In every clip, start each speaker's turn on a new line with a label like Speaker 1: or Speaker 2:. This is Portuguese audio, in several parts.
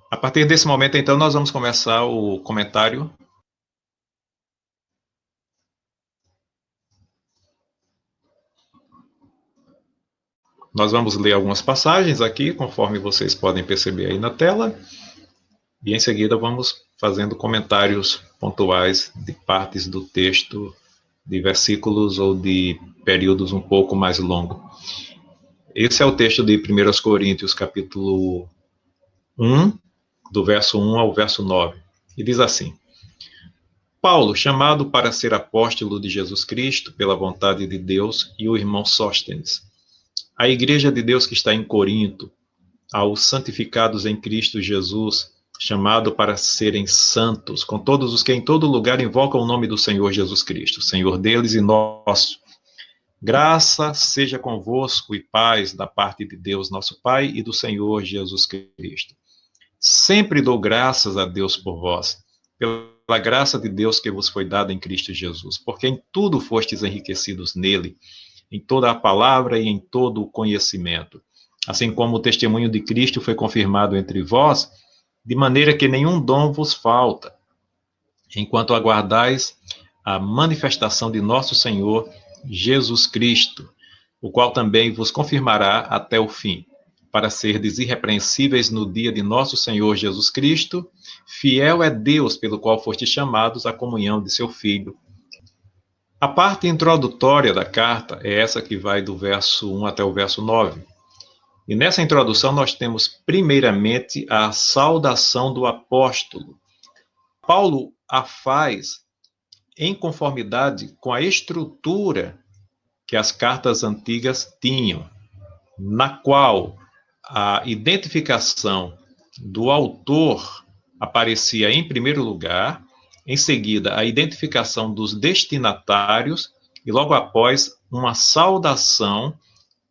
Speaker 1: A partir desse momento, então, nós vamos começar o comentário. Nós vamos ler algumas passagens aqui, conforme vocês podem perceber aí na tela, e em seguida vamos fazendo comentários pontuais de partes do texto, de versículos ou de períodos um pouco mais longos. Esse é o texto de 1 Coríntios, capítulo 1, do verso 1 ao verso 9. E diz assim: Paulo, chamado para ser apóstolo de Jesus Cristo, pela vontade de Deus, e o irmão Sóstenes. A igreja de Deus que está em Corinto, aos santificados em Cristo Jesus, chamado para serem santos, com todos os que em todo lugar invocam o nome do Senhor Jesus Cristo, Senhor deles e nosso. Graça seja convosco e paz da parte de Deus, nosso Pai, e do Senhor Jesus Cristo. Sempre dou graças a Deus por vós, pela graça de Deus que vos foi dada em Cristo Jesus, porque em tudo fostes enriquecidos nele, em toda a palavra e em todo o conhecimento, assim como o testemunho de Cristo foi confirmado entre vós, de maneira que nenhum dom vos falta, enquanto aguardais a manifestação de nosso Senhor Jesus Cristo, o qual também vos confirmará até o fim, para serdes irrepreensíveis no dia de nosso Senhor Jesus Cristo. Fiel é Deus pelo qual fostes chamados à comunhão de seu Filho. A parte introdutória da carta é essa que vai do verso 1 até o verso 9. E nessa introdução nós temos primeiramente a saudação do apóstolo. Paulo a faz em conformidade com a estrutura que as cartas antigas tinham, na qual a identificação do autor aparecia em primeiro lugar, em seguida a identificação dos destinatários e logo após uma saudação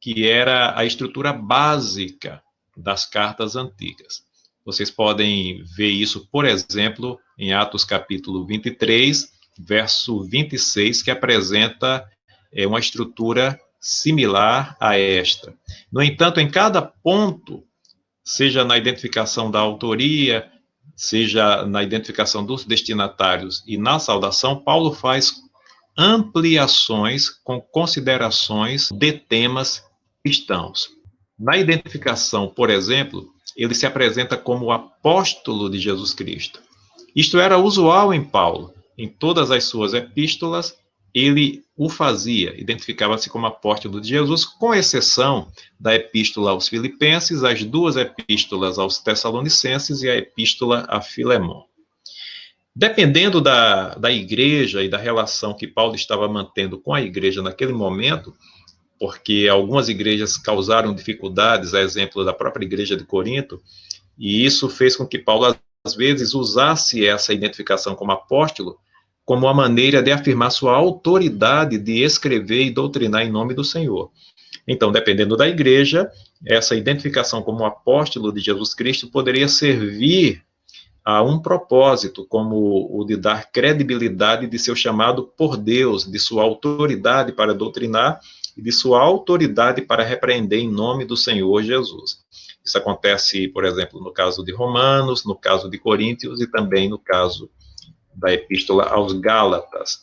Speaker 1: que era a estrutura básica das cartas antigas. Vocês podem ver isso, por exemplo, em Atos capítulo 23, verso 26, que apresenta uma estrutura similar a esta. No entanto, em cada ponto, seja na identificação da autoria, seja na identificação dos destinatários e na saudação, Paulo faz ampliações com considerações de temas cristãos. Na identificação, por exemplo, ele se apresenta como o apóstolo de Jesus Cristo. Isto era usual em Paulo. Em todas as suas epístolas, ele o fazia, identificava-se como apóstolo de Jesus, com exceção da epístola aos Filipenses, as duas epístolas aos Tessalonicenses e a epístola a Filemão. Dependendo da igreja e da relação que Paulo estava mantendo com a igreja naquele momento, porque algumas igrejas causaram dificuldades, a exemplo da própria igreja de Corinto, e isso fez com que Paulo, às vezes, usasse essa identificação como apóstolo como uma maneira de afirmar sua autoridade de escrever e doutrinar em nome do Senhor. Então, dependendo da igreja, essa identificação como apóstolo de Jesus Cristo poderia servir a um propósito, como o de dar credibilidade de seu chamado por Deus, de sua autoridade para doutrinar e de sua autoridade para repreender em nome do Senhor Jesus. Isso acontece, por exemplo, no caso de Romanos, no caso de Coríntios e também no caso da Epístola aos Gálatas.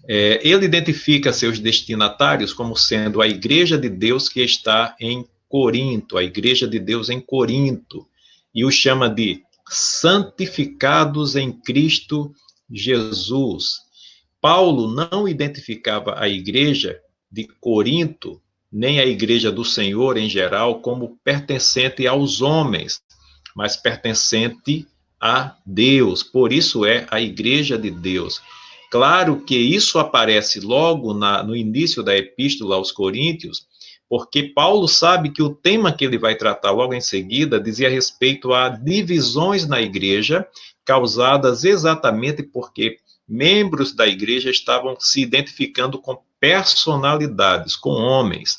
Speaker 1: Ele identifica seus destinatários como sendo a Igreja de Deus que está em Corinto, a Igreja de Deus em Corinto, e os chama de santificados em Cristo Jesus. Paulo não identificava a igreja de Corinto, nem a igreja do Senhor em geral, como pertencente aos homens, mas pertencente a Deus. Por isso é a igreja de Deus. Claro que isso aparece logo no início da epístola aos Coríntios, porque Paulo sabe que o tema que ele vai tratar logo em seguida dizia respeito a divisões na igreja, causadas exatamente porque membros da igreja estavam se identificando com personalidades, com homens,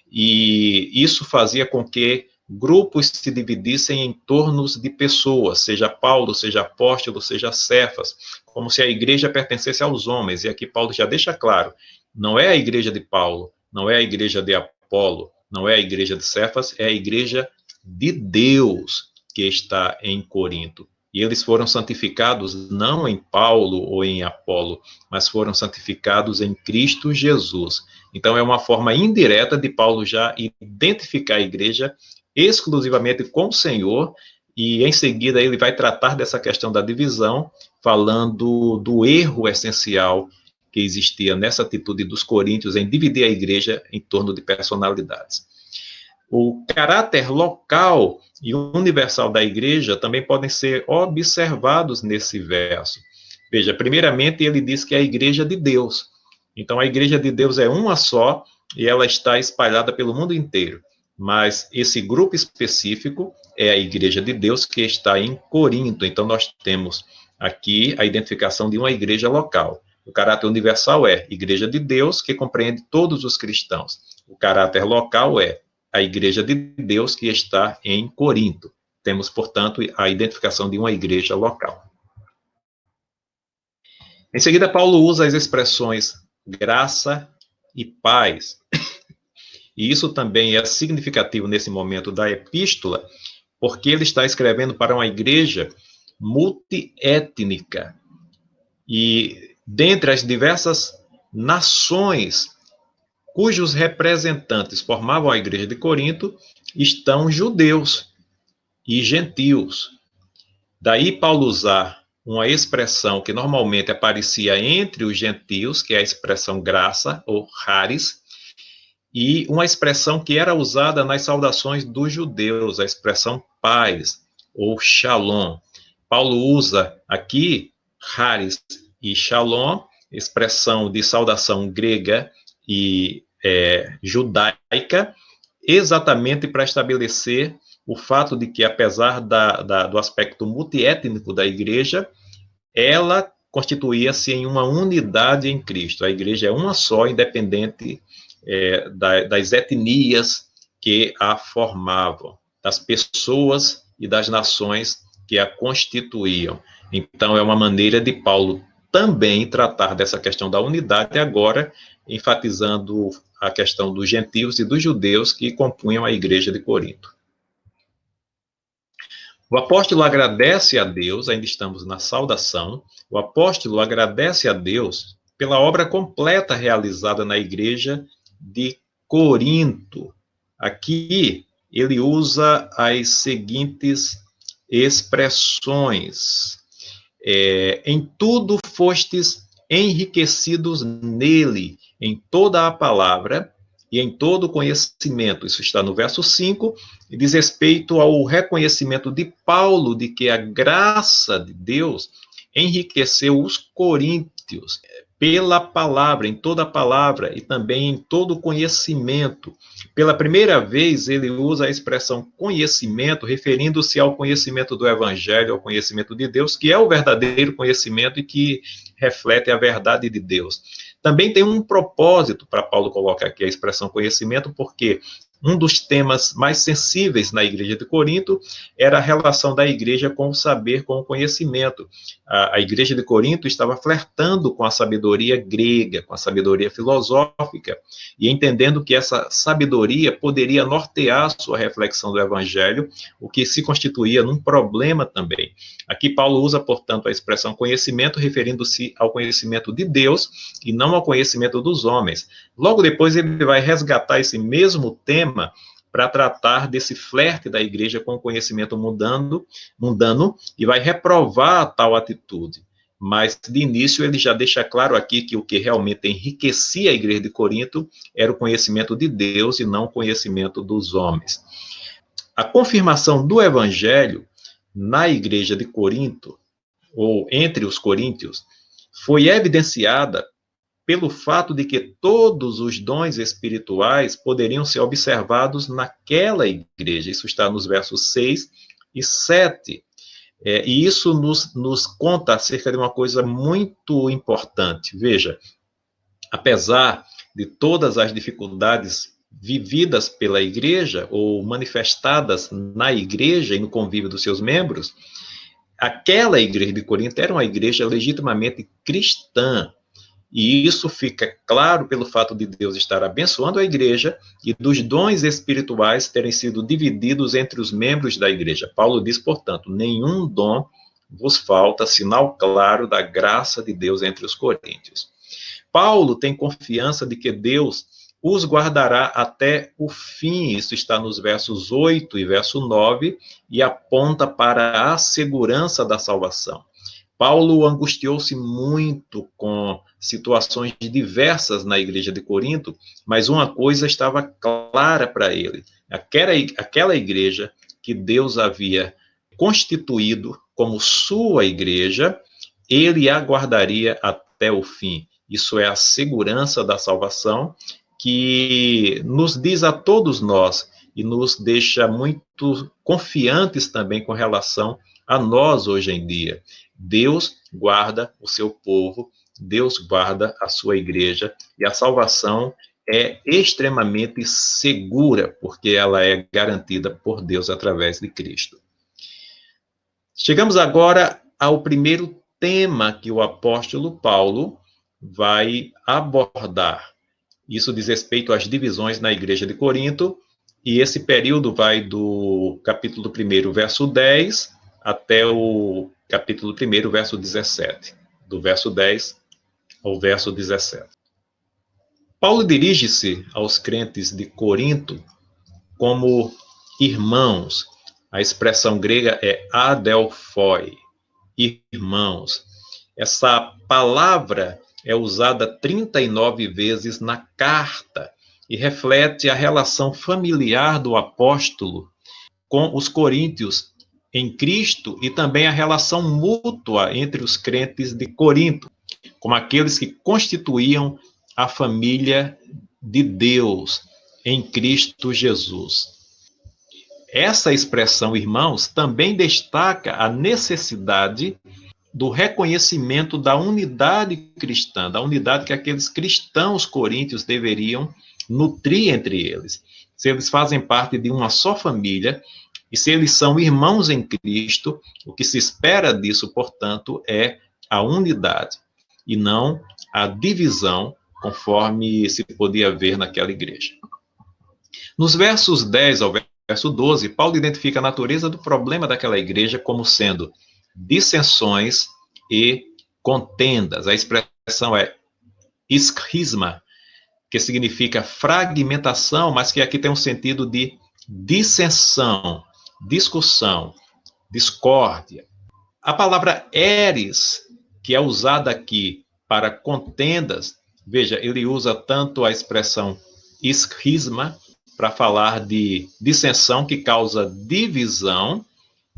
Speaker 1: e isso fazia com que grupos se dividissem em torno de pessoas, seja Paulo, seja apóstolo, seja Cefas, como se a igreja pertencesse aos homens, e aqui Paulo já deixa claro, não é a igreja de Paulo, não é a igreja de Apolo, não é a igreja de Cefas, é a igreja de Deus. que está em Corinto. E eles foram santificados não em Paulo ou em Apolo, mas foram santificados em Cristo Jesus. Então, é uma forma indireta de Paulo já identificar a igreja exclusivamente com o Senhor, e em seguida ele vai tratar dessa questão da divisão, falando do erro essencial que existia nessa atitude dos coríntios em dividir a igreja em torno de personalidades. O caráter local e universal da igreja também podem ser observados nesse verso. Veja, primeiramente ele diz que é a igreja de Deus. Então a igreja de Deus é uma só e ela está espalhada pelo mundo inteiro. Mas esse grupo específico é a igreja de Deus que está em Corinto. Então nós temos aqui a identificação de uma igreja local. O caráter universal é igreja de Deus, que compreende todos os cristãos. O caráter local é a igreja de Deus que está em Corinto. Temos, portanto, a identificação de uma igreja local. Em seguida, Paulo usa as expressões graça e paz. E isso também é significativo nesse momento da epístola, porque ele está escrevendo para uma igreja multiétnica. E dentre as diversas nações cujos representantes formavam a igreja de Corinto, estão judeus e gentios. Daí Paulo usar uma expressão que normalmente aparecia entre os gentios, que é a expressão graça, ou charis, e uma expressão que era usada nas saudações dos judeus, a expressão paz, ou shalom. Paulo usa aqui charis e shalom, expressão de saudação grega e judaica, exatamente para estabelecer o fato de que, apesar do aspecto multiétnico da igreja, ela constituía-se em uma unidade em Cristo. A igreja é uma só, independente das etnias que a formavam, das pessoas e das nações que a constituíam. Então, é uma maneira de Paulo também tratar dessa questão da unidade, agora enfatizando a questão dos gentios e dos judeus que compunham a igreja de Corinto. O apóstolo agradece a Deus, ainda estamos na saudação, o apóstolo agradece a Deus pela obra completa realizada na igreja de Corinto. Aqui ele usa as seguintes expressões: em tudo fostes enriquecidos nele, em toda a palavra e em todo o conhecimento. Isso está no verso 5, e diz respeito ao reconhecimento de Paulo de que a graça de Deus enriqueceu os coríntios pela palavra, em toda a palavra e também em todo o conhecimento. Pela primeira vez, ele usa a expressão conhecimento, referindo-se ao conhecimento do Evangelho, ao conhecimento de Deus, que é o verdadeiro conhecimento e que reflete a verdade de Deus. Também tem um propósito para Paulo colocar aqui a expressão conhecimento, porque um dos temas mais sensíveis na igreja de Corinto era a relação da igreja com o saber, com o conhecimento. A igreja de Corinto estava flertando com a sabedoria grega, com a sabedoria filosófica, e entendendo que essa sabedoria poderia nortear a sua reflexão do evangelho, o que se constituía num problema também. Aqui Paulo usa, portanto, a expressão conhecimento, referindo-se ao conhecimento de Deus e não ao conhecimento dos homens. Logo depois ele vai resgatar esse mesmo tema para tratar desse flerte da igreja com o conhecimento mundano e vai reprovar tal atitude. Mas, de início, ele já deixa claro aqui que o que realmente enriquecia a igreja de Corinto era o conhecimento de Deus e não o conhecimento dos homens. A confirmação do evangelho na igreja de Corinto, ou entre os coríntios, foi evidenciada pelo fato de que todos os dons espirituais poderiam ser observados naquela igreja. Isso está nos versos 6 e 7. E isso nos conta acerca de uma coisa muito importante. Veja, apesar de todas as dificuldades vividas pela igreja ou manifestadas na igreja e no convívio dos seus membros, aquela igreja de Corinto era uma igreja legitimamente cristã. E isso fica claro pelo fato de Deus estar abençoando a igreja e dos dons espirituais terem sido divididos entre os membros da igreja. Paulo diz, portanto, nenhum dom vos falta, sinal claro da graça de Deus entre os coríntios. Paulo tem confiança de que Deus os guardará até o fim. Isso está nos versos 8 e verso 9, e aponta para a segurança da salvação. Paulo angustiou-se muito com situações diversas na igreja de Corinto, mas uma coisa estava clara para ele: aquela igreja que Deus havia constituído como sua igreja, ele a guardaria até o fim. Isso é a segurança da salvação que nos diz a todos nós e nos deixa muito confiantes também com relação a nós hoje em dia. Deus guarda o seu povo, Deus guarda a sua igreja, e a salvação é extremamente segura, porque ela é garantida por Deus através de Cristo. Chegamos agora ao primeiro tema que o apóstolo Paulo vai abordar. Isso diz respeito às divisões na igreja de Corinto, e esse período vai do capítulo 1, verso 10, até o capítulo 1, verso 17. Do verso 10 ao verso 17. Paulo dirige-se aos crentes de Corinto como irmãos. A expressão grega é adelphoi, irmãos. Essa palavra é usada 39 vezes na carta e reflete a relação familiar do apóstolo com os coríntios em Cristo e também a relação mútua entre os crentes de Corinto, como aqueles que constituíam a família de Deus em Cristo Jesus. Essa expressão, irmãos, também destaca a necessidade do reconhecimento da unidade cristã, da unidade que aqueles cristãos coríntios deveriam nutrir entre eles. Se eles fazem parte de uma só família, e se eles são irmãos em Cristo, o que se espera disso, portanto, é a unidade, e não a divisão, conforme se podia ver naquela igreja. Nos versos 10 ao verso 12, Paulo identifica a natureza do problema daquela igreja como sendo dissensões e contendas. A expressão é esquisma, que significa fragmentação, mas que aqui tem um sentido de dissensão, discussão, discórdia. A palavra eres, que é usada aqui para contendas, veja, ele usa tanto a expressão esquisma para falar de dissensão que causa divisão,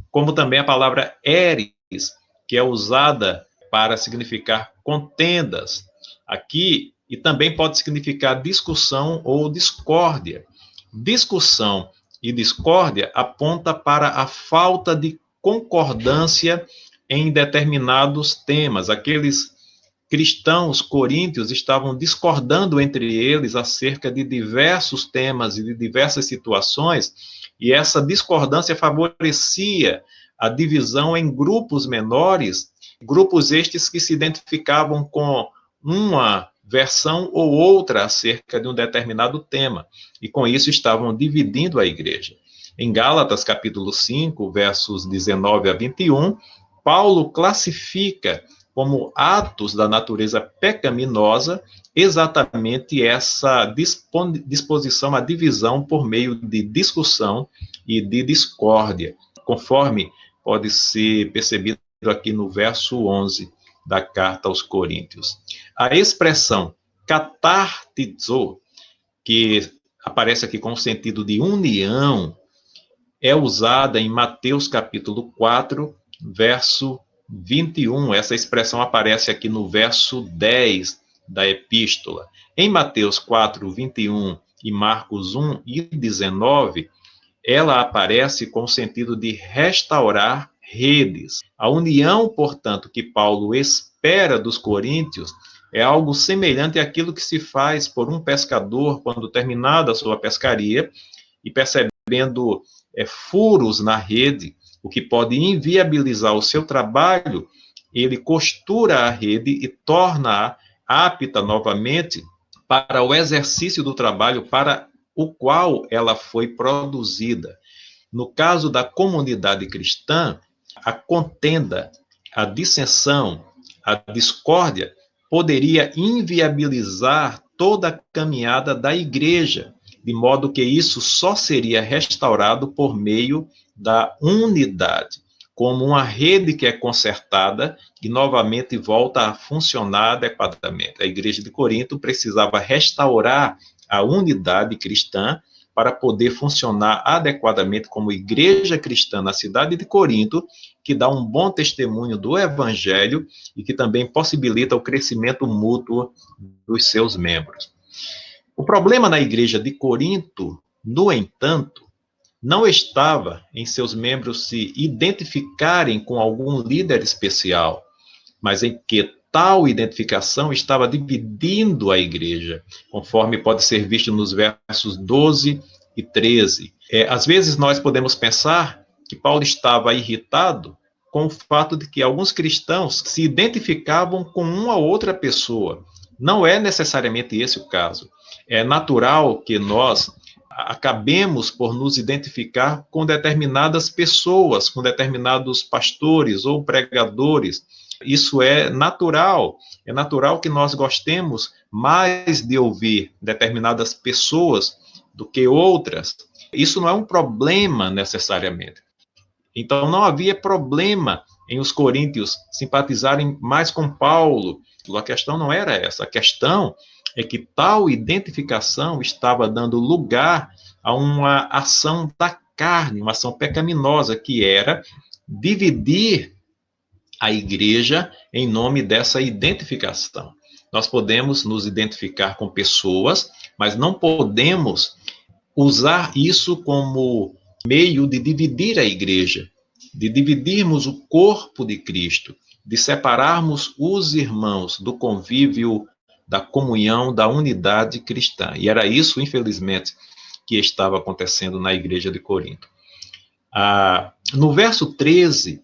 Speaker 1: como também a palavra eres, que é usada para significar contendas aqui, e também pode significar discussão ou discórdia. Discussão e discórdia aponta para a falta de concordância em determinados temas. Aqueles cristãos coríntios estavam discordando entre eles acerca de diversos temas e de diversas situações, e essa discordância favorecia a divisão em grupos menores, grupos estes que se identificavam com uma versão ou outra acerca de um determinado tema, e com isso estavam dividindo a igreja. Em Gálatas, capítulo 5, versos 19 a 21, Paulo classifica como atos da natureza pecaminosa exatamente essa disposição à divisão por meio de discussão e de discórdia, conforme pode ser percebido aqui no verso 11 da carta aos Coríntios. A expressão katartizo, que aparece aqui com o sentido de união, é usada em Mateus capítulo 4, verso 21. Essa expressão aparece aqui no verso 10 da epístola. Em Mateus 4, 21 e Marcos 1 e 19, ela aparece com o sentido de restaurar redes. A união, portanto, que Paulo espera dos coríntios é algo semelhante àquilo que se faz por um pescador quando terminada a sua pescaria e percebendo furos na rede, o que pode inviabilizar o seu trabalho, ele costura a rede e torna-a apta novamente para o exercício do trabalho para o qual ela foi produzida. No caso da comunidade cristã, a contenda, a dissensão, a discórdia poderia inviabilizar toda a caminhada da igreja, de modo que isso só seria restaurado por meio da unidade, como uma rede que é consertada e novamente volta a funcionar adequadamente. A igreja de Corinto precisava restaurar a unidade cristã para poder funcionar adequadamente como igreja cristã na cidade de Corinto, que dá um bom testemunho do evangelho e que também possibilita o crescimento mútuo dos seus membros. O problema na igreja de Corinto, no entanto, não estava em seus membros se identificarem com algum líder especial, mas em que tal identificação estava dividindo a igreja, conforme pode ser visto nos versos 12 e 13. Às vezes nós podemos pensar que Paulo estava irritado com o fato de que alguns cristãos se identificavam com uma outra pessoa. Não é necessariamente esse o caso. É natural que nós acabemos por nos identificar com determinadas pessoas, com determinados pastores ou pregadores. Isso é natural que nós gostemos mais de ouvir determinadas pessoas do que outras. Isso não é um problema necessariamente. Então não havia problema em os coríntios simpatizarem mais com Paulo. A questão não era essa. A questão é que tal identificação estava dando lugar a uma ação da carne, uma ação pecaminosa, que era dividir a igreja em nome dessa identificação. Nós podemos nos identificar com pessoas, mas não podemos usar isso como meio de dividir a igreja, de dividirmos o corpo de Cristo, de separarmos os irmãos do convívio, da comunhão, da unidade cristã. E era isso, infelizmente, que estava acontecendo na igreja de Corinto. No verso 13,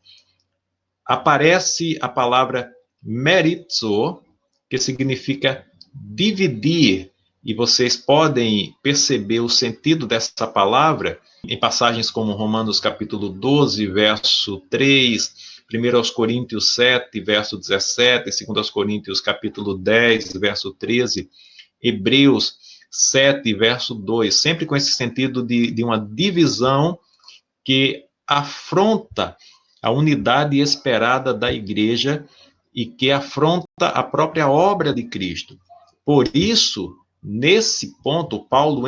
Speaker 1: aparece a palavra merizo, que significa dividir, e vocês podem perceber o sentido dessa palavra em passagens como Romanos capítulo 12, verso 3, 1 Coríntios 7, verso 17, 2 Coríntios capítulo 10, verso 13, Hebreus 7, verso 2, sempre com esse sentido de uma divisão que afronta a unidade esperada da igreja e que afronta a própria obra de Cristo. Por isso, nesse ponto, Paulo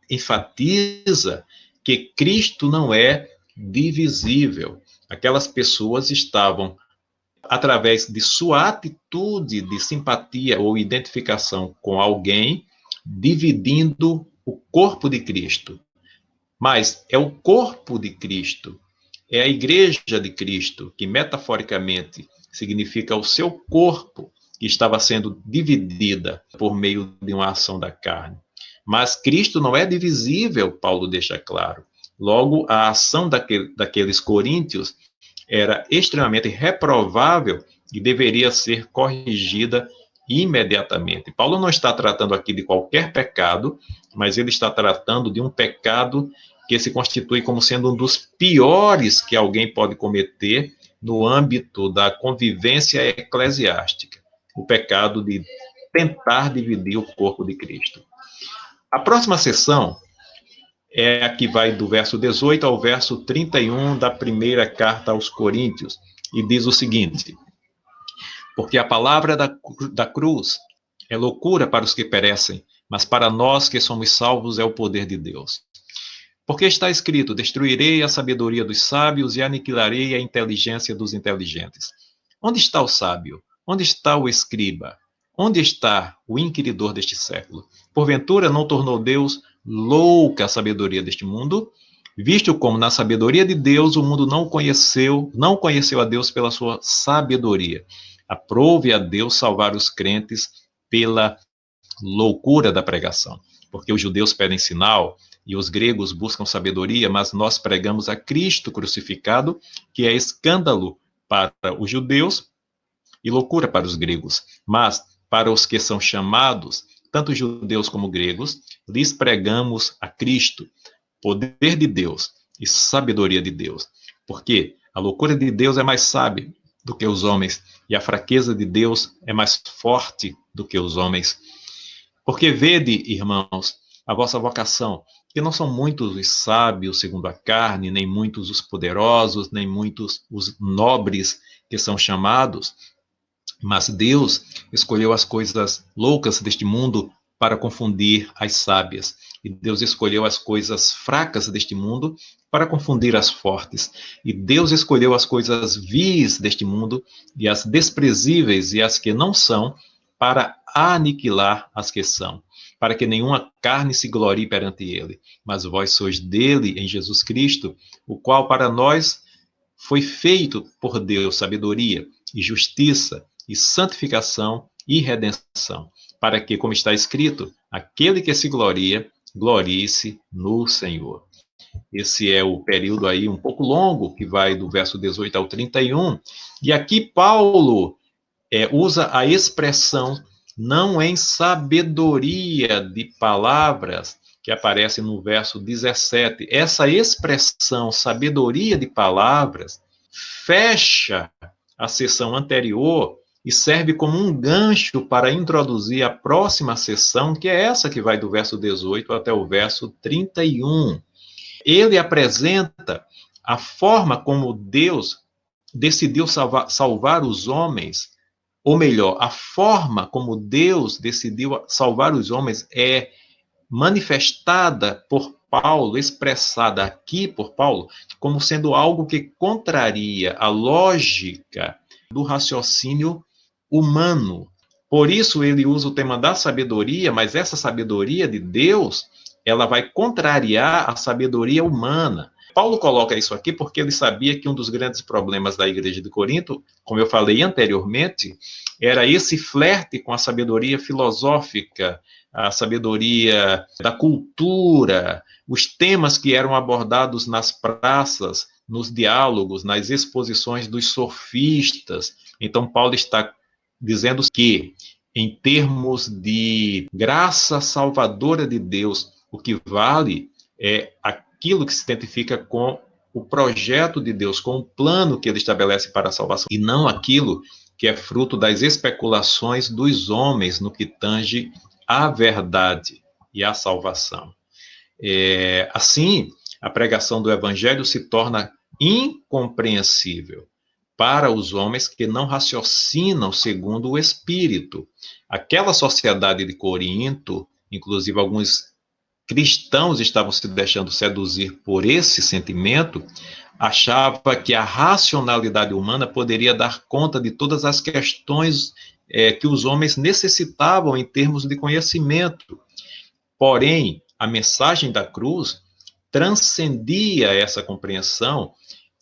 Speaker 1: enfatiza que Cristo não é divisível. Aquelas pessoas estavam, através de sua atitude de simpatia ou identificação com alguém, dividindo o corpo de Cristo. Mas é o corpo de Cristo, é a igreja de Cristo, que metaforicamente significa o seu corpo, que estava sendo dividida por meio de uma ação da carne. Mas Cristo não é divisível, Paulo deixa claro. Logo, a ação daqueles coríntios era extremamente reprovável e deveria ser corrigida imediatamente. Paulo não está tratando aqui de qualquer pecado, mas ele está tratando de um pecado que se constitui como sendo um dos piores que alguém pode cometer no âmbito da convivência eclesiástica, o pecado de tentar dividir o corpo de Cristo. A próxima sessão é a que vai do verso 18 ao verso 31 da primeira carta aos Coríntios, e diz o seguinte: porque a palavra da cruz é loucura para os que perecem, mas para nós que somos salvos é o poder de Deus. Porque está escrito: destruirei a sabedoria dos sábios e aniquilarei a inteligência dos inteligentes. Onde está o sábio? Onde está o escriba? Onde está o inquiridor deste século? Porventura não tornou Deus louca a sabedoria deste mundo? Visto como na sabedoria de Deus o mundo não conheceu a Deus pela sua sabedoria. Aprove a Deus salvar os crentes pela loucura da pregação. Porque os judeus pedem sinal e os gregos buscam sabedoria, mas nós pregamos a Cristo crucificado, que é escândalo para os judeus e loucura para os gregos. Mas para os que são chamados, tanto judeus como gregos, lhes pregamos a Cristo, poder de Deus e sabedoria de Deus. Porque a loucura de Deus é mais sábia do que os homens, e a fraqueza de Deus é mais forte do que os homens. Porque vede, irmãos, a vossa vocação, que não são muitos os sábios segundo a carne, nem muitos os poderosos, nem muitos os nobres que são chamados, mas Deus escolheu as coisas loucas deste mundo para confundir as sábias. E Deus escolheu as coisas fracas deste mundo para confundir as fortes. E Deus escolheu as coisas vis deste mundo e as desprezíveis e as que não são para aniquilar as que são, para que nenhuma carne se glorie perante ele. Mas vós sois dele em Jesus Cristo, o qual para nós foi feito por Deus sabedoria e justiça e santificação e redenção, para que, como está escrito, aquele que se gloria, glorie-se no Senhor. Esse é o período aí um pouco longo, que vai do verso 18 ao 31, e aqui Paulo usa a expressão não em sabedoria de palavras, que aparece no verso 17. Essa expressão, sabedoria de palavras, fecha a sessão anterior e serve como um gancho para introduzir a próxima sessão, que é essa que vai do verso 18 até o verso 31. Ele apresenta a forma como Deus decidiu salvar os homens, ou melhor, a forma como Deus decidiu salvar os homens é manifestada por Paulo, expressada aqui por Paulo, como sendo algo que contraria a lógica do raciocínio humano. Por isso ele usa o tema da sabedoria, mas essa sabedoria de Deus, ela vai contrariar a sabedoria humana. Paulo coloca isso aqui porque ele sabia que um dos grandes problemas da igreja de Corinto, como eu falei anteriormente, era esse flerte com a sabedoria filosófica, a sabedoria da cultura, os temas que eram abordados nas praças, nos diálogos, nas exposições dos sofistas. Então, Paulo está dizendo que, em termos de graça salvadora de Deus, o que vale é aquilo que se identifica com o projeto de Deus, com o plano que ele estabelece para a salvação, e não aquilo que é fruto das especulações dos homens no que tange à verdade e à salvação. Assim, a pregação do evangelho se torna incompreensível para os homens que não raciocinam segundo o Espírito. Aquela sociedade de Corinto, inclusive alguns cristãos estavam se deixando seduzir por esse sentimento, achava que a racionalidade humana poderia dar conta de todas as questões que os homens necessitavam em termos de conhecimento. Porém, a mensagem da cruz transcendia essa compreensão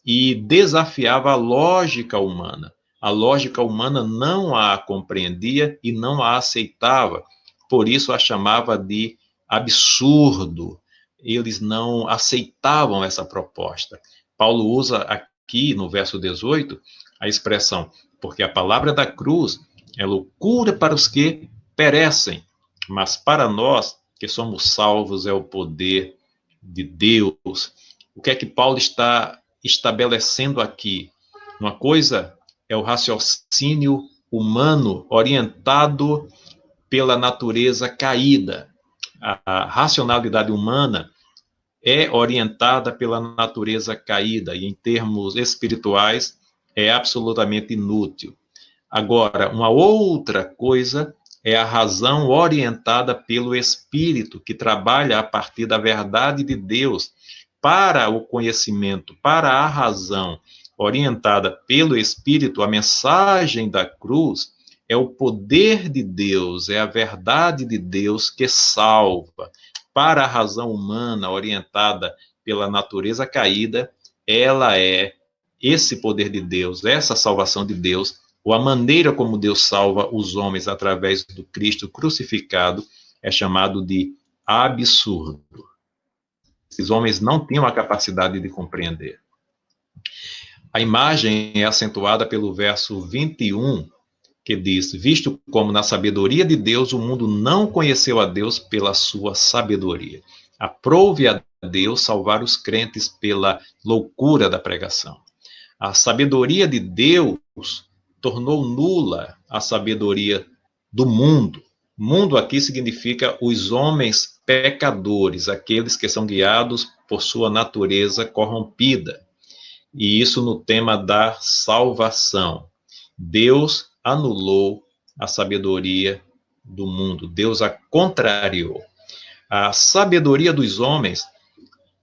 Speaker 1: e desafiava a lógica humana. A lógica humana não a compreendia e não a aceitava, por isso a chamava de absurdo. Eles não aceitavam essa proposta. Paulo usa aqui no verso 18 a expressão, porque a palavra da cruz é loucura para os que perecem, mas para nós que somos salvos é o poder de Deus. O que é que Paulo está estabelecendo aqui? Uma coisa é o raciocínio humano orientado pela natureza caída. A racionalidade humana é orientada pela natureza caída e, em termos espirituais, é absolutamente inútil. Agora, uma outra coisa é a razão orientada pelo Espírito, que trabalha a partir da verdade de Deus para o conhecimento, para a razão orientada pelo Espírito. A mensagem da cruz é o poder de Deus, é a verdade de Deus que salva. Para a razão humana orientada pela natureza caída, ela é esse poder de Deus, essa salvação de Deus, ou a maneira como Deus salva os homens através do Cristo crucificado, é chamado de absurdo. Esses homens não tinham a capacidade de compreender. A imagem é acentuada pelo verso 21, que diz: visto como na sabedoria de Deus o mundo não conheceu a Deus pela sua sabedoria. Aprove a Deus salvar os crentes pela loucura da pregação. A sabedoria de Deus tornou nula a sabedoria do mundo. Mundo aqui significa os homens pecadores, aqueles que são guiados por sua natureza corrompida. E isso no tema da salvação. Deus anulou a sabedoria do mundo, Deus a contrariou. A sabedoria dos homens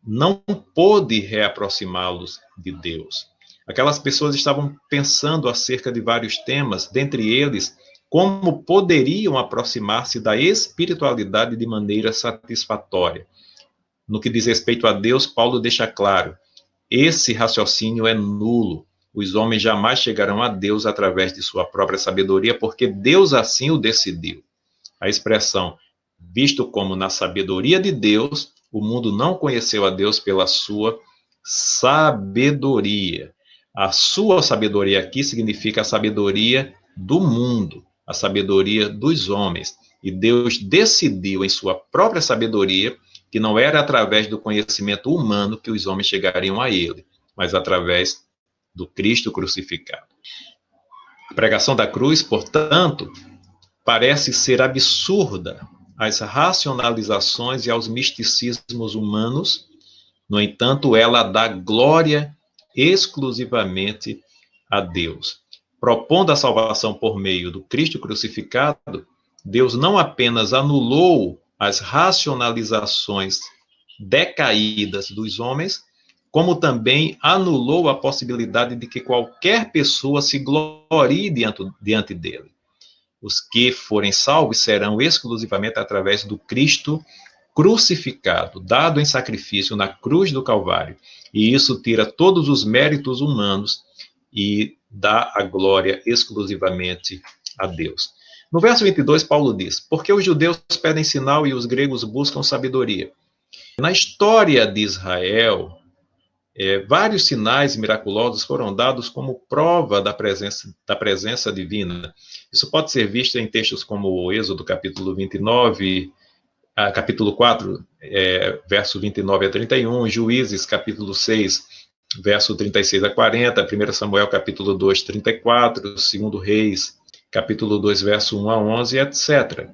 Speaker 1: não pôde reaproximá-los de Deus. Aquelas pessoas estavam pensando acerca de vários temas, dentre eles, como poderiam aproximar-se da espiritualidade de maneira satisfatória. No que diz respeito a Deus, Paulo deixa claro: esse raciocínio é nulo. Os homens jamais chegarão a Deus através de sua própria sabedoria, porque Deus assim o decidiu. A expressão, visto como na sabedoria de Deus, o mundo não conheceu a Deus pela sua sabedoria. A sua sabedoria aqui significa a sabedoria do mundo, a sabedoria dos homens. E Deus decidiu em sua própria sabedoria que não era através do conhecimento humano que os homens chegariam a ele, mas através do Cristo crucificado. A pregação da cruz, portanto, parece ser absurda às racionalizações e aos misticismos humanos. No entanto, ela dá glória exclusivamente a Deus. Propondo a salvação por meio do Cristo crucificado, Deus não apenas anulou as racionalizações decaídas dos homens, como também anulou a possibilidade de que qualquer pessoa se glorie diante dele. Os que forem salvos serão exclusivamente através do Cristo crucificado, dado em sacrifício na cruz do Calvário. E isso tira todos os méritos humanos e dá a glória exclusivamente a Deus. No verso 22, Paulo diz: porque os judeus pedem sinal e os gregos buscam sabedoria. Na história de Israel, vários sinais miraculosos foram dados como prova da presença divina. Isso pode ser visto em textos como o Êxodo, capítulo 29, capítulo 4, verso 29 a 31, Juízes, capítulo 6, verso 36 a 40, 1 Samuel, capítulo 2, 34, 2 Reis, capítulo 2, verso 1 a 11, etc.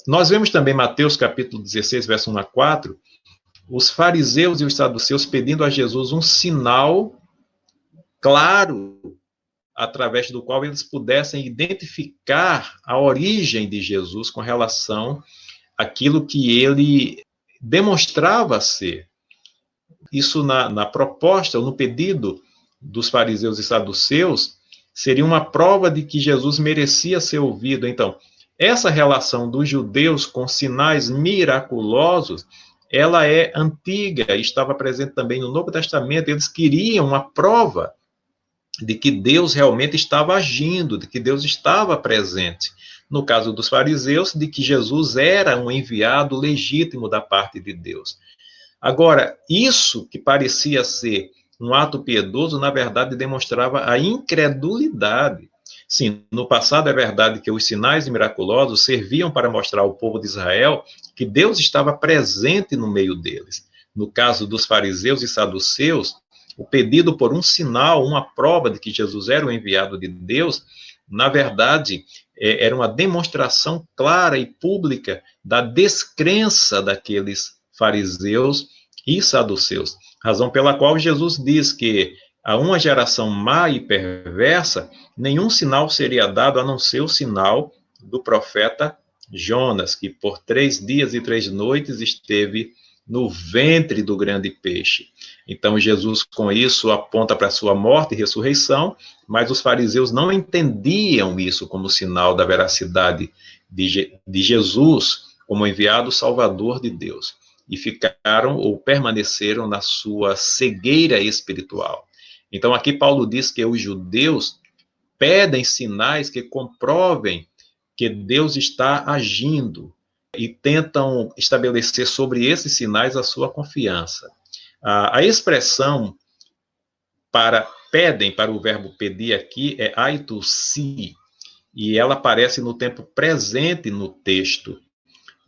Speaker 1: Nós vemos também Mateus, capítulo 16, verso 1 a 4, os fariseus e os saduceus pedindo a Jesus um sinal claro, através do qual eles pudessem identificar a origem de Jesus com relação àquilo que ele demonstrava ser. Isso na proposta, ou no pedido dos fariseus e saduceus, seria uma prova de que Jesus merecia ser ouvido. Então, essa relação dos judeus com sinais miraculosos, ela é antiga, estava presente também no Novo Testamento. Eles queriam uma prova de que Deus realmente estava agindo, de que Deus estava presente. No caso dos fariseus, de que Jesus era um enviado legítimo da parte de Deus. Agora, isso que parecia ser um ato piedoso, na verdade, demonstrava a incredulidade. Sim, no passado é verdade que os sinais miraculosos serviam para mostrar ao povo de Israel que Deus estava presente no meio deles. No caso dos fariseus e saduceus, o pedido por um sinal, uma prova de que Jesus era o enviado de Deus, na verdade, era uma demonstração clara e pública da descrença daqueles fariseus e saduceus. Razão pela qual Jesus diz que a uma geração má e perversa, nenhum sinal seria dado a não ser o sinal do profeta Jonas, que por 3 dias e 3 noites esteve no ventre do grande peixe. Então, Jesus, com isso, aponta para a sua morte e ressurreição, mas os fariseus não entendiam isso como sinal da veracidade de Jesus como enviado salvador de Deus. E ficaram ou permaneceram na sua cegueira espiritual. Então, aqui Paulo diz que os judeus pedem sinais que comprovem que Deus está agindo e tentam estabelecer sobre esses sinais a sua confiança. A expressão para pedem, para o verbo pedir aqui, é aitusi, e ela aparece no tempo presente no texto,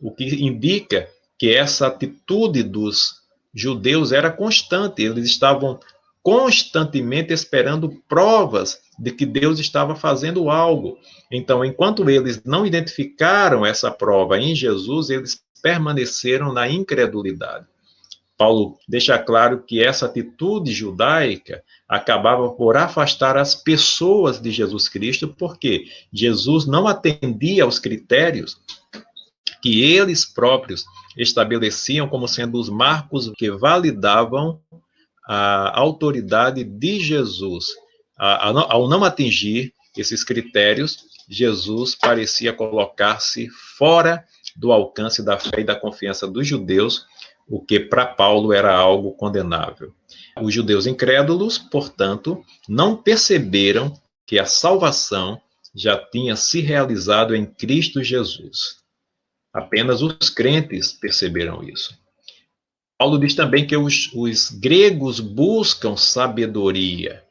Speaker 1: o que indica que essa atitude dos judeus era constante, eles estavam constantemente esperando provas de que Deus estava fazendo algo. Então, enquanto eles não identificaram essa prova em Jesus, eles permaneceram na incredulidade. Paulo deixa claro que essa atitude judaica acabava por afastar as pessoas de Jesus Cristo, porque Jesus não atendia aos critérios que eles próprios estabeleciam como sendo os marcos que validavam a autoridade de Jesus. Ao não atingir esses critérios, Jesus parecia colocar-se fora do alcance da fé e da confiança dos judeus, o que para Paulo era algo condenável. Os judeus incrédulos, portanto, não perceberam que a salvação já tinha se realizado em Cristo Jesus. Apenas os crentes perceberam isso. Paulo diz também que os gregos buscam sabedoria.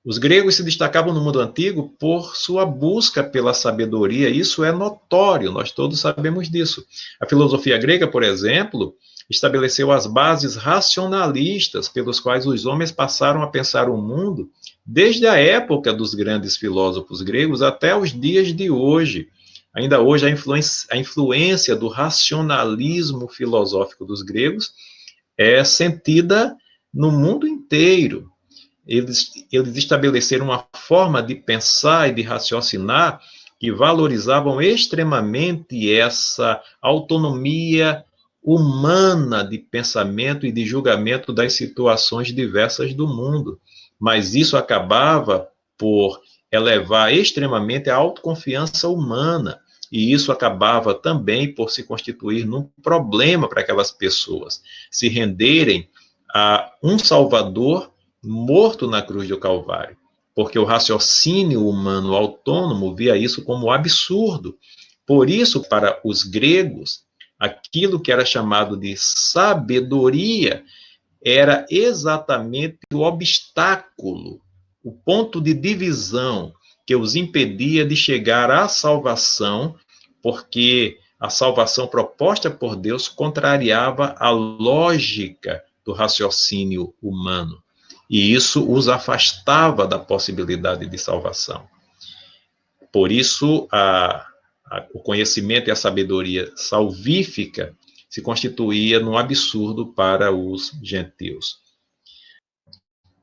Speaker 1: Os gregos se destacavam no mundo antigo por sua busca pela sabedoria, isso é notório, nós todos sabemos disso. A filosofia grega, por exemplo, estabeleceu as bases racionalistas pelos quais os homens passaram a pensar o mundo desde a época dos grandes filósofos gregos até os dias de hoje. Ainda hoje, a influência do racionalismo filosófico dos gregos é sentida no mundo inteiro. Eles estabeleceram uma forma de pensar e de raciocinar que valorizavam extremamente essa autonomia humana de pensamento e de julgamento das situações diversas do mundo. Mas isso acabava por elevar extremamente a autoconfiança humana. E isso acabava também por se constituir num problema para aquelas pessoas, se renderem a um Salvador morto na cruz do Calvário, porque o raciocínio humano autônomo via isso como absurdo. Por isso, para os gregos, aquilo que era chamado de sabedoria era exatamente o obstáculo, o ponto de divisão que os impedia de chegar à salvação, porque a salvação proposta por Deus contrariava a lógica do raciocínio humano. E isso os afastava da possibilidade de salvação. Por isso, o conhecimento e a sabedoria salvífica se constituía num absurdo para os gentios.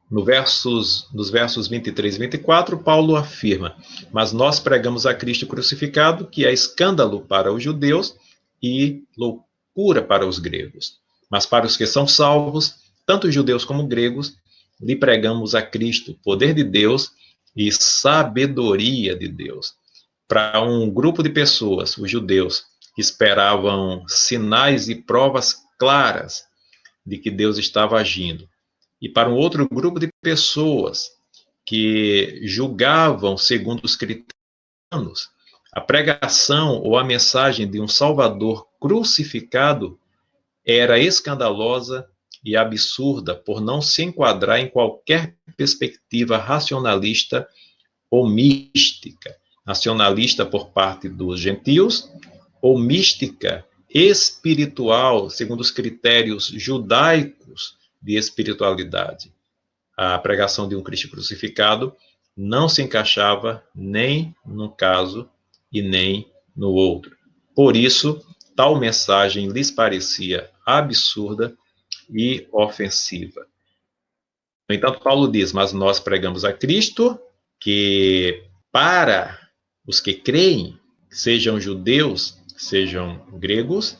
Speaker 1: Nos versos 23 e 24, Paulo afirma: mas nós pregamos a Cristo crucificado, que é escândalo para os judeus e loucura para os gregos. Mas para os que são salvos, tanto judeus como gregos, lhe pregamos a Cristo, poder de Deus e sabedoria de Deus. Para um grupo de pessoas, os judeus, que esperavam sinais e provas claras de que Deus estava agindo, e para um outro grupo de pessoas que julgavam segundo os critérios, a pregação ou a mensagem de um Salvador crucificado era escandalosa e absurda por não se enquadrar em qualquer perspectiva racionalista ou mística. Racionalista por parte dos gentios ou mística espiritual, segundo os critérios judaicos de espiritualidade. A pregação de um Cristo crucificado não se encaixava nem num caso e nem no outro. Por isso, tal mensagem lhes parecia absurda e ofensiva. No entanto, Paulo diz: mas nós pregamos a Cristo, que para os que creem, sejam judeus, sejam gregos,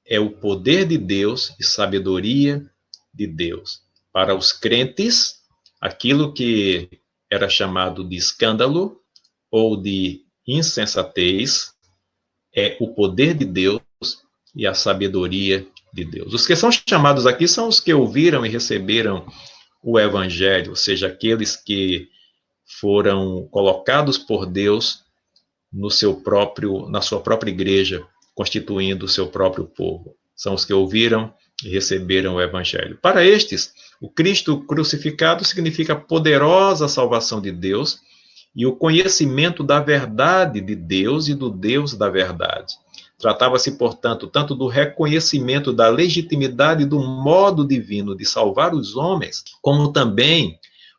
Speaker 1: é o poder de Deus e sabedoria de Deus. Para os crentes, aquilo que era chamado de escândalo ou de insensatez é o poder de Deus e a sabedoria de Deus. Os que são chamados aqui são os que ouviram e receberam o evangelho, ou seja, aqueles que foram colocados por Deus na sua própria igreja, constituindo o seu próprio povo. São os que ouviram e receberam o evangelho. Para estes, o Cristo crucificado significa poderosa salvação de Deus e o conhecimento da verdade de Deus e do Deus da verdade. Tratava-se, portanto, tanto do reconhecimento da legitimidade do modo divino de salvar os homens, como também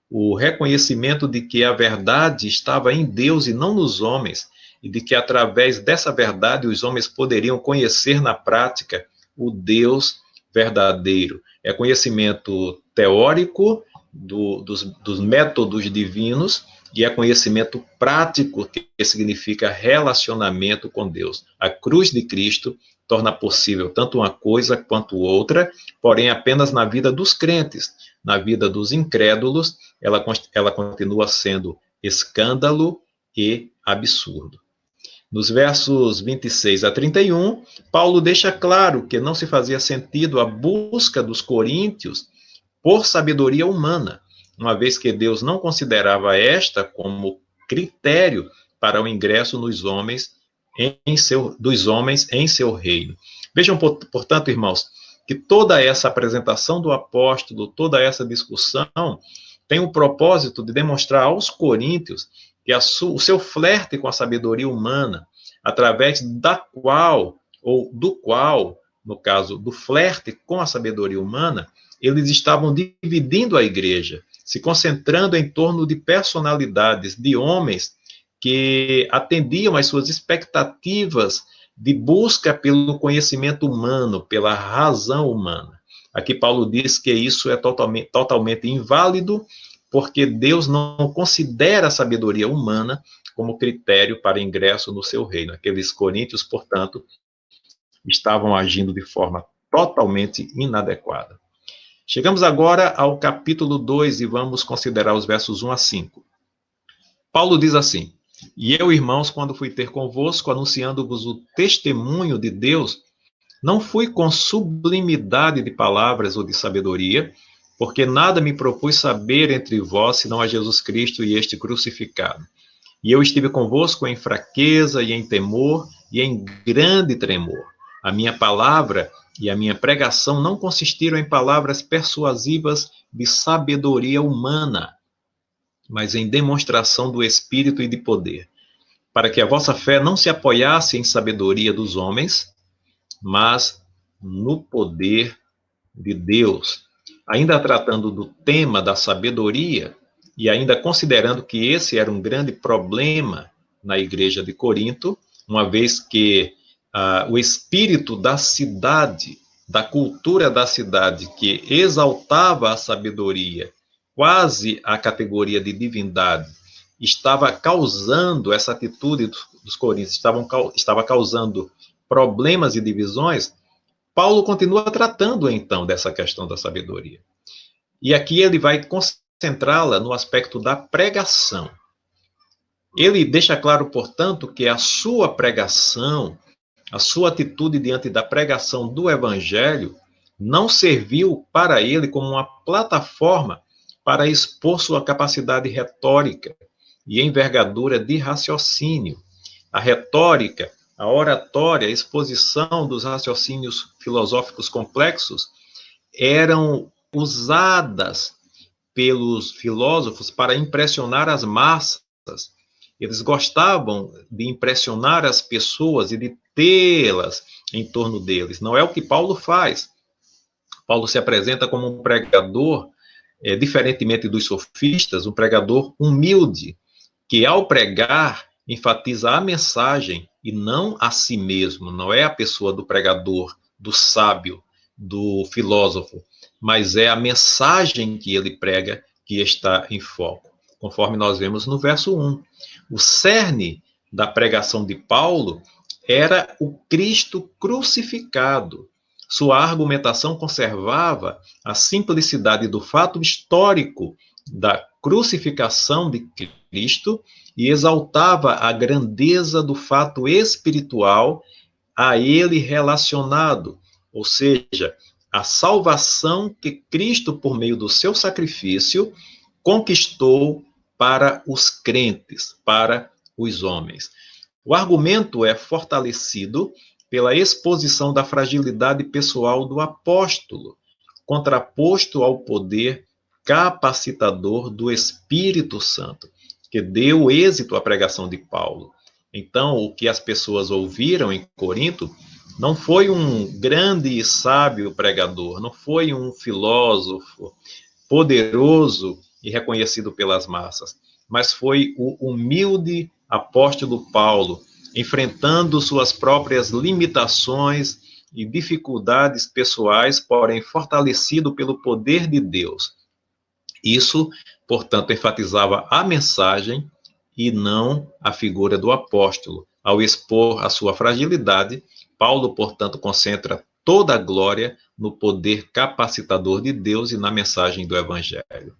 Speaker 1: o reconhecimento de que a verdade estava em Deus e não nos homens, e de que através dessa verdade os homens poderiam conhecer na prática o Deus verdadeiro. É conhecimento teórico dos métodos divinos, e é conhecimento prático, que significa relacionamento com Deus. A cruz de Cristo torna possível tanto uma coisa quanto outra, porém apenas na vida dos crentes. Na vida dos incrédulos, ela continua sendo escândalo e absurdo. Nos versos 26 a 31, Paulo deixa claro que não se fazia sentido a busca dos coríntios por sabedoria humana, uma vez que Deus não considerava esta como critério para o ingresso dos homens em seu reino. Vejam, portanto, irmãos, que toda essa apresentação do apóstolo, toda essa discussão, tem o propósito de demonstrar aos coríntios que o seu flerte com a sabedoria humana, através da qual, ou do qual, no caso do flerte com a sabedoria humana, eles estavam dividindo a igreja, se concentrando em torno de personalidades, de homens que atendiam às suas expectativas de busca pelo conhecimento humano, pela razão humana. Aqui Paulo diz que isso é totalmente inválido, porque Deus não considera a sabedoria humana como critério para ingresso no seu reino. Aqueles coríntios, portanto, estavam agindo de forma totalmente inadequada. Chegamos agora ao capítulo 2 e vamos considerar os versos 1 a 5. Paulo diz assim: E eu, irmãos, quando fui ter convosco, anunciando-vos o testemunho de Deus, não fui com sublimidade de palavras ou de sabedoria, porque nada me propus saber entre vós, senão a Jesus Cristo e este crucificado. E eu estive convosco em fraqueza e em temor e em grande tremor. A minha palavra e a minha pregação não consistiram em palavras persuasivas de sabedoria humana, mas em demonstração do Espírito e de poder, para que a vossa fé não se apoiasse em sabedoria dos homens, mas no poder de Deus. Ainda tratando do tema da sabedoria, e ainda considerando que esse era um grande problema na igreja de Corinto, uma vez que o espírito da cidade, da cultura da cidade, que exaltava a sabedoria, quase a categoria de divindade, estava causando, essa atitude dos coríntios estava causando problemas e divisões. Paulo continua tratando, então, dessa questão da sabedoria. E aqui ele vai concentrá-la no aspecto da pregação. Ele deixa claro, portanto, que a sua pregação, a sua atitude diante da pregação do evangelho, não serviu para ele como uma plataforma para expor sua capacidade retórica e envergadura de raciocínio. A retórica, a oratória, a exposição dos raciocínios filosóficos complexos eram usadas pelos filósofos para impressionar as massas. Eles gostavam de impressionar as pessoas e de tê-las em torno deles. Não é o que Paulo faz. Paulo se apresenta como um pregador, diferentemente dos sofistas, um pregador humilde, que ao pregar enfatiza a mensagem e não a si mesmo. Não é a pessoa do pregador, do sábio, do filósofo, mas é a mensagem que ele prega que está em foco, conforme nós vemos no verso 1. O cerne da pregação de Paulo era o Cristo crucificado. Sua argumentação conservava a simplicidade do fato histórico da crucificação de Cristo e exaltava a grandeza do fato espiritual a ele relacionado, ou seja, a salvação que Cristo, por meio do seu sacrifício, conquistou para os crentes, para os homens. O argumento é fortalecido pela exposição da fragilidade pessoal do apóstolo, contraposto ao poder capacitador do Espírito Santo. que deu êxito à pregação de Paulo. Então, o que as pessoas ouviram em Corinto não foi um grande e sábio pregador, não foi um filósofo poderoso e reconhecido pelas massas, mas foi o humilde apóstolo Paulo, enfrentando suas próprias limitações e dificuldades pessoais, porém fortalecido pelo poder de Deus. Isso, portanto, enfatizava a mensagem e não a figura do apóstolo. Ao expor a sua fragilidade, Paulo, portanto, concentra toda a glória no poder capacitador de Deus e na mensagem do Evangelho.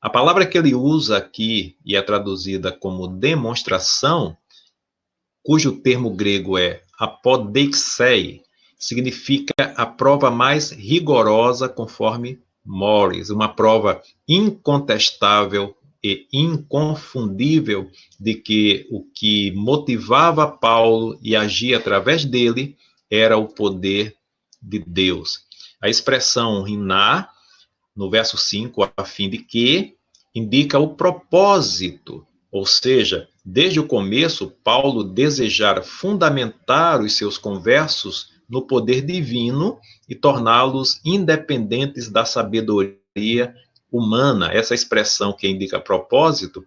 Speaker 1: A palavra que ele usa aqui e é traduzida como demonstração, cujo termo grego é apodeixei, significa a prova mais rigorosa, conforme Morris, uma prova incontestável e inconfundível de que o que motivava Paulo e agia através dele era o poder de Deus. A expressão riná, no verso 5, a fim de que, indica o propósito, ou seja, desde o começo, Paulo desejara fundamentar os seus conversos no poder divino e torná-los independentes da sabedoria humana. Essa expressão que indica propósito,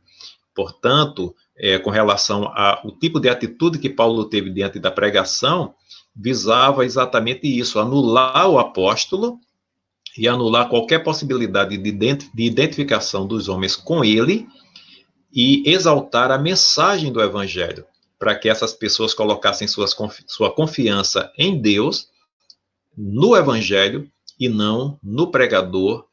Speaker 1: portanto, com relação ao tipo de atitude que Paulo teve diante da pregação, visava exatamente isso, anular o apóstolo e anular qualquer possibilidade de identificação dos homens com ele e exaltar a mensagem do Evangelho, para que essas pessoas colocassem sua confiança em Deus, no Evangelho, e não no pregador,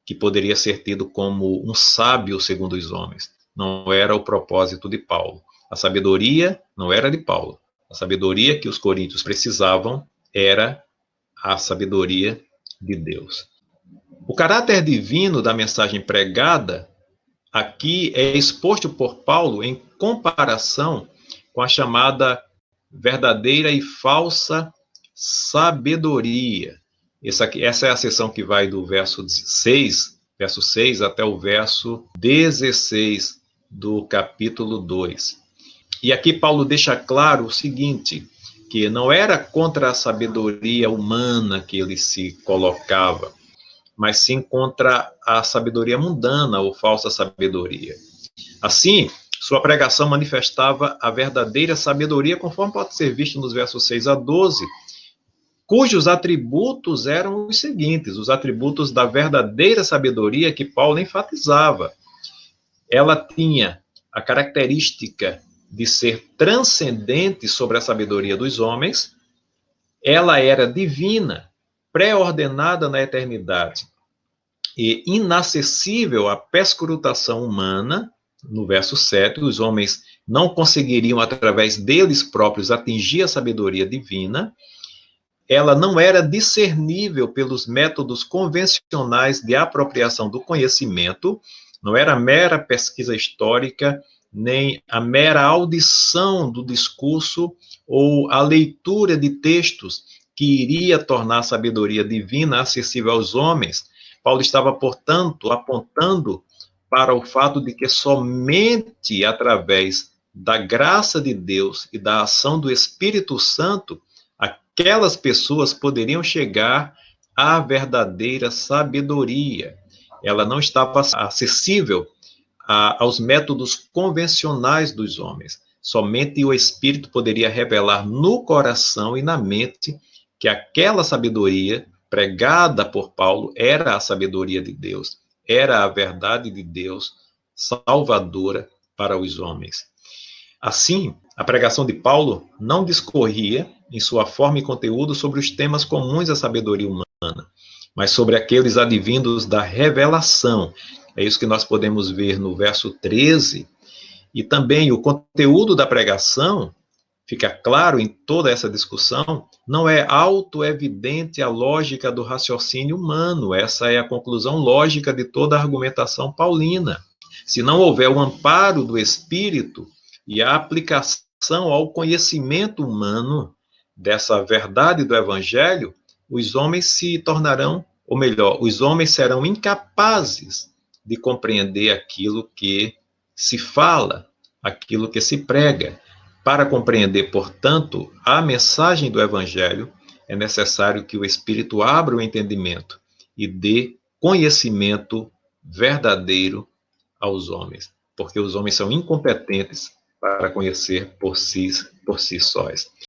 Speaker 1: que poderia ser tido como um sábio segundo os homens. Não era o propósito de Paulo. A sabedoria não era de Paulo. A sabedoria que os coríntios precisavam era a sabedoria de Deus. O caráter divino da mensagem pregada aqui é exposto por Paulo em comparação com a chamada verdadeira e falsa sabedoria. Essa é a seção que vai do verso 6 até o verso 16 do capítulo 2. E aqui Paulo deixa claro o seguinte, que não era contra a sabedoria humana que ele se colocava, mas sim contra a sabedoria mundana ou falsa sabedoria. Assim, sua pregação manifestava a verdadeira sabedoria, conforme pode ser visto nos versos 6 a 12, cujos atributos eram os seguintes, os atributos da verdadeira sabedoria que Paulo enfatizava. Ela tinha a característica de ser transcendente sobre a sabedoria dos homens, ela era divina, pré-ordenada na eternidade e inacessível à perscrutação humana, no verso 7, os homens não conseguiriam, através deles próprios, atingir a sabedoria divina. Ela não era discernível pelos métodos convencionais de apropriação do conhecimento, não era mera pesquisa histórica, nem a mera audição do discurso ou a leitura de textos que iria tornar a sabedoria divina acessível aos homens. Paulo estava, portanto, apontando para o fato de que somente através da graça de Deus e da ação do Espírito Santo, aquelas pessoas poderiam chegar à verdadeira sabedoria. Ela não estava acessível aos métodos convencionais dos homens. Somente o Espírito poderia revelar no coração e na mente que aquela sabedoria pregada por Paulo era a sabedoria de Deus, era a verdade de Deus salvadora para os homens. Assim, a pregação de Paulo não discorria, em sua forma e conteúdo, sobre os temas comuns à sabedoria humana, mas sobre aqueles advindos da revelação. É isso que nós podemos ver no verso 13. E também o conteúdo da pregação, fica claro em toda essa discussão, não é autoevidente a lógica do raciocínio humano. Essa é a conclusão lógica de toda a argumentação paulina. Se não houver o amparo do Espírito e a aplicação ao conhecimento humano dessa verdade do Evangelho, os homens se tornarão, ou melhor, os homens serão incapazes de compreender aquilo que se fala, aquilo que se prega. Para compreender, portanto, a mensagem do Evangelho, é necessário que o Espírito abra o entendimento e dê conhecimento verdadeiro aos homens, porque os homens são incompetentes para conhecer por si sós.